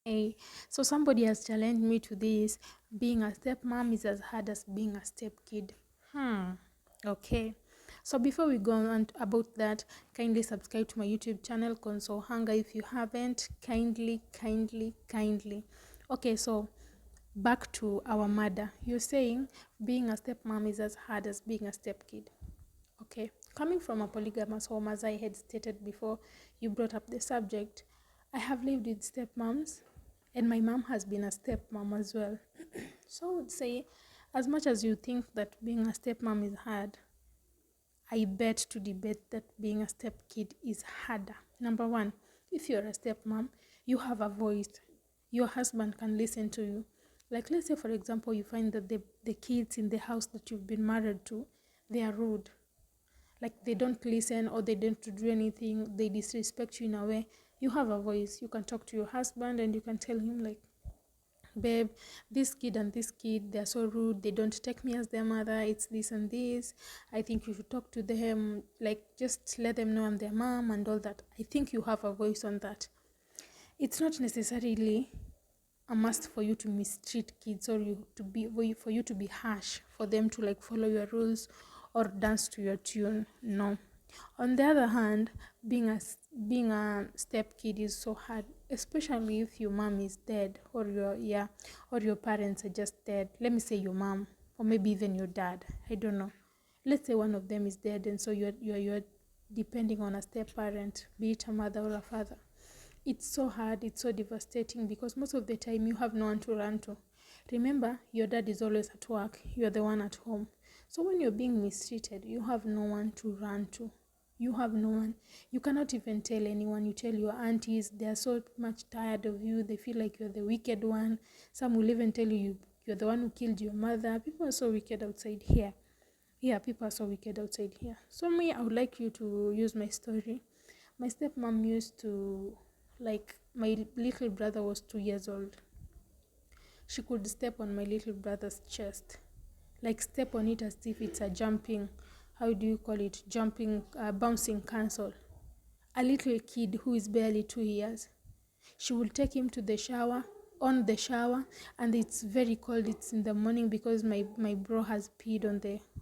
Hey, so somebody has challenged me to this. Being a stepmom is as hard as being a stepkid. Okay. So before we go on about that, kindly subscribe to my YouTube channel, Console Hunger, if you haven't. Kindly. Okay, so back to our mother. You're saying being a stepmom is as hard as being a stepkid. Okay. Coming from a polygamous home, as I had stated before you brought up the subject, I have lived with stepmoms, and my mom has been a stepmom as well. So I would say, as much as you think that being a stepmom is hard, I bet to debate that being a stepkid is harder. Number one, if you're a stepmom, you have a voice. Your husband can listen to you. Like, let's say, for example, you find that the kids in the house that you've been married to, they are rude. Like, they don't listen or they don't do anything, they disrespect you in a way. You have a voice. You can talk to your husband and you can tell him, like, babe, this kid and this kid, they're so rude, they don't take me as their mother, it's this and this, I think you should talk to them, like, just let them know I'm their mom and all that. I think you have a voice on that. It's not necessarily a must for you to mistreat kids, or for you to be harsh for them to like follow your rules or dance to your tune. No. On the other hand, being a step kid is so hard, especially if your mom is dead, or your parents are just dead. Let me say your mom, or maybe even your dad. I don't know. Let's say one of them is dead, and so you're depending on a step parent, be it a mother or a father. It's so hard, it's so devastating, because most of the time you have no one to run to. Remember, your dad is always at work, you're the one at home. So when you're being mistreated, you have no one to run to. You have no one. You cannot even tell anyone. You tell your aunties, they are so much tired of you. They feel like you're the wicked one. Some will even tell you're the one who killed your mother. People are so wicked outside here. Yeah, people are so wicked outside here. So me, I would like you to use my story. My stepmom used to, like, my little brother was 2 years old. She could step on my little brother's chest, like step on it as if it's a jumping, how do you call it, jumping, bouncing castle. A little kid who is barely 2 years. She will take him to the shower, on the shower, and it's very cold. It's in the morning because my bro has peed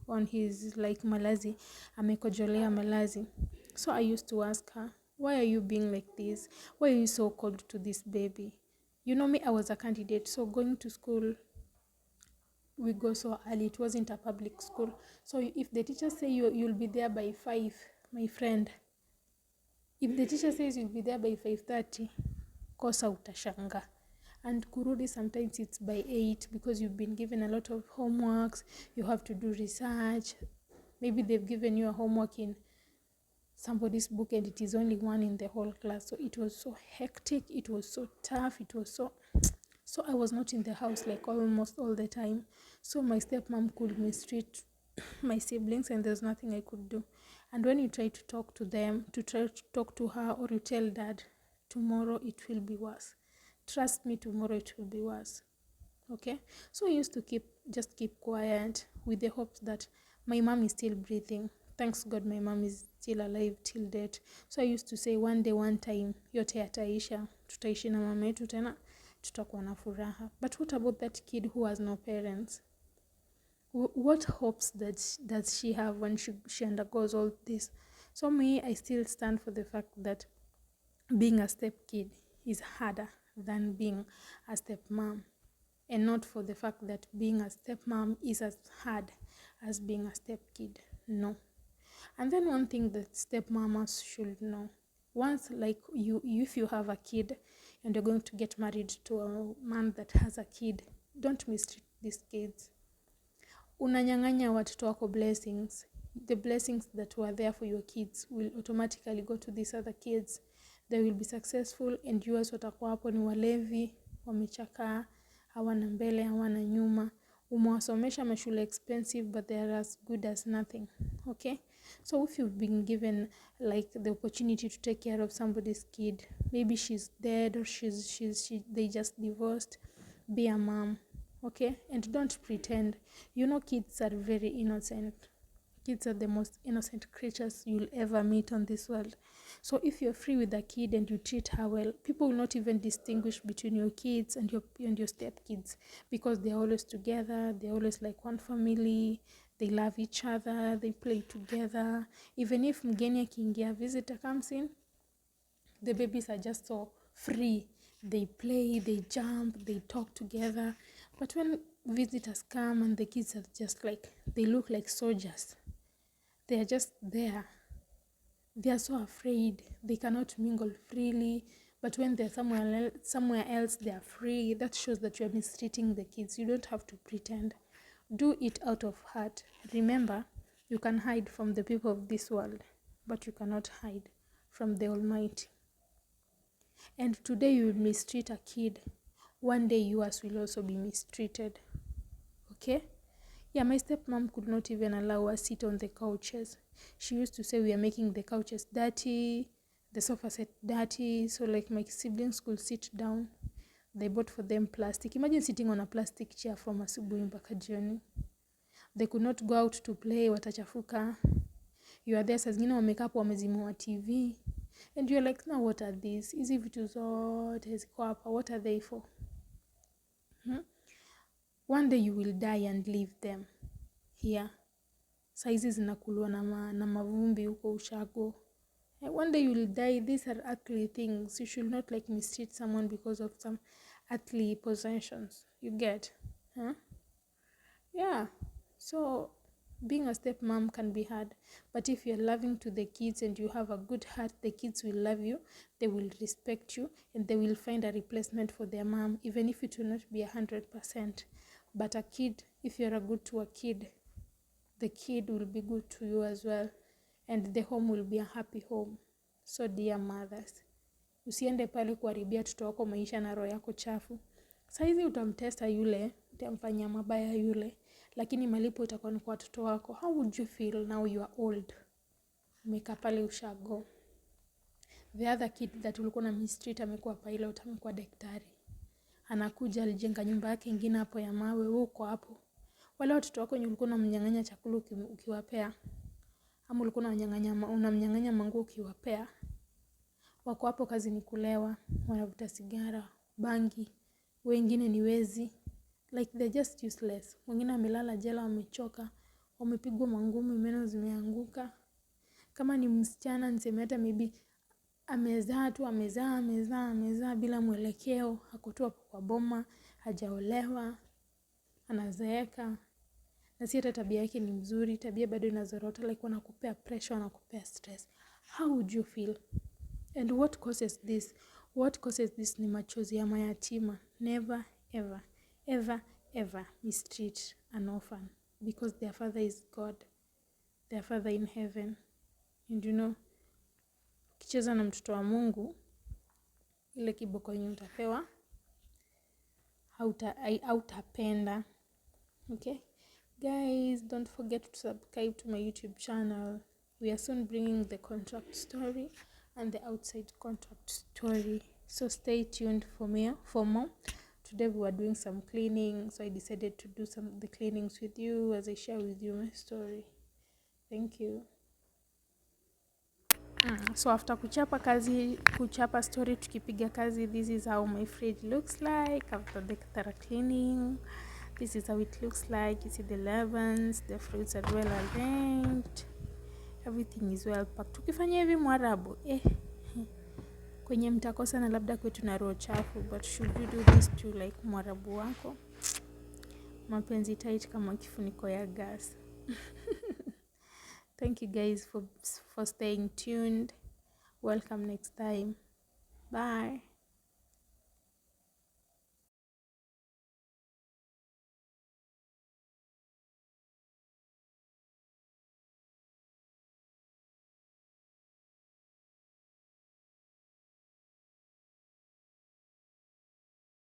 on his like malazi, amekojolea malazi. So I used to ask her, why are you being like this? Why are you so cold to this baby? You know me, I was a candidate, so going to school, we go so early. It wasn't a public school. So if the teacher say you'll be there by 5, my friend, if the teacher says you'll be there by 5:30, kosa utashanga. And kurudi, sometimes it's by 8 because you've been given a lot of homeworks, you have to do research. Maybe they've given you a homework in somebody's book and it is only one in the whole class. So it was so hectic, it was so tough, it was so I was not in the house like almost all the time. So my stepmom could mistreat my siblings and there's nothing I could do. And when you try to talk to them, to try to talk to her, or you tell dad, tomorrow it will be worse. Trust me, tomorrow it will be worse. Okay? So I used to just keep quiet with the hopes that my mom is still breathing. Thanks God my mom is still alive till date. So I used to say one day, one time, yote yataisha, tutaishi na mama yetu tena, tutakuwa na furaha. But what about that kid who has no parents? What hopes does she have when she undergoes all this? So me, I still stand for the fact that being a step kid is harder than being a stepmom, and not for the fact that being a stepmom is as hard as being a step kid. No. And then one thing that stepmamas should know, once, like, if you have a kid and you're going to get married to a man that has a kid, don't mistreat these kids. Unanyang'anya watoto wako blessings. The blessings that were there for your kids will automatically go to these other kids. They will be successful, and yours watakuwa hapo ni walevi, wamechakaa, hawana mbele, hawana nyuma. Umewasomesha mashule expensive, but they are as good as nothing. Okay? So if you've been given like the opportunity to take care of somebody's kid, maybe she's dead or they just divorced, be a mom. Okay? And don't pretend. You know, kids are very innocent. Kids are the most innocent creatures you'll ever meet on this world. So if you're free with a kid and you treat her well, people will not even distinguish between your kids and your stepkids, because they're always together, they're always like one family, they love each other, they play together. Even if mgeni akiingia, visitor comes in, the babies are just so free. They play, they jump, they talk together. But when visitors come and the kids are just like, they look like soldiers. They are just there. They are so afraid. They cannot mingle freely. But when they're somewhere else, they are free. That shows that you are mistreating the kids. You don't have to pretend. Do it out of heart. Remember, you can hide from the people of this world, but you cannot hide from the Almighty. And today you will mistreat a kid. One day yours will also be mistreated. Okay? Yeah, my stepmom could not even allow us sit on the couches. She used to say we are making the couches dirty, the sofa set dirty, so like my siblings could sit down. They bought for them plastic. Imagine sitting on a plastic chair from asubuhi mpaka jioni. They could not go out to play, watachafuka. You are there, saa zingine wamekaa hapo wamezimua TV. And you're like, now what are these? Hizi vitu zote ziko hapa, what are they for? One day you will die and leave them here. Saizi zinakulwa na mavumbi huko ushago. One day you will die. These are earthly things. You should not like mistreat someone because of some earthly possessions. You get? Huh? Yeah. So being a stepmom can be hard, but if you're loving to the kids and you have a good heart, the kids will love you, they will respect you, and they will find a replacement for their mom, even if it will not be 100%. But a kid, if you're a good to a kid, the kid will be good to you as well, and the home will be a happy home. So dear mothers, usiende pale kuharibia mtoto wako maisha na roho yako chafu. Saizi utamtesta yule, utamfanyia mabaya yule, lakini malipo itakuwa ni kwa watoto wako. How would you feel now you are old? Umekaa pale ushago. The other kid that ulikuwa na mistreat amekuwa pilot, amekuwa daktari. Anakuja alijenga nyumba yake ingine hapo ya mawe, uko hapo. Wale watoto wako wenye ulikuwa unamnyang'anya chakula ukiwapea, ama ulikuwa unamnyang'anya manguo ukiwapea, wako hapo kazi ni kulewa, wanavuta sigara, bangi, wengine ni wezi. Like they're just useless. Wengine amelala jela, wamechoka, wamepigwa mangumi, meno zimeanguka. Kama ni msichana niseme hata maybe amezaa bila mwelekeo, hakutoa kwa boma, hajaolewa, anazeeka. Na si hata tabia yake ni mzuri, tabia bado inazorota, like wanakupea pressure, wanakupea stress. How would you feel? And what causes this? What causes this ni machozi ya mayatima. Never, ever, ever, ever mistreat an orphan, because their father is God, their father in heaven. And you know, ukicheza na mtoto wa Mungu, ile kiboko yenye utapewa, hautapenda. Okay? Guys, don't forget to subscribe to my YouTube channel. We are soon bringing the contract story and the outside contract story. So stay tuned for more. Today we were doing some cleaning, so I decided to do the cleanings with you as I share with you my story. Thank you. So after kuchapa story, tukipiga kazi, this is how my fridge looks like after the thorough cleaning. This is how it looks like. You see the lemons, the fruits are well arranged, everything is well packed. Tukifanya hivi Mwarabu kwenye mtakosa na labda kwetu na roho chafu, but should you do this to like Mwarabu wako, mapenzi tight kama kifuniko ya gas. Thank you guys for staying tuned. Welcome next time. Bye.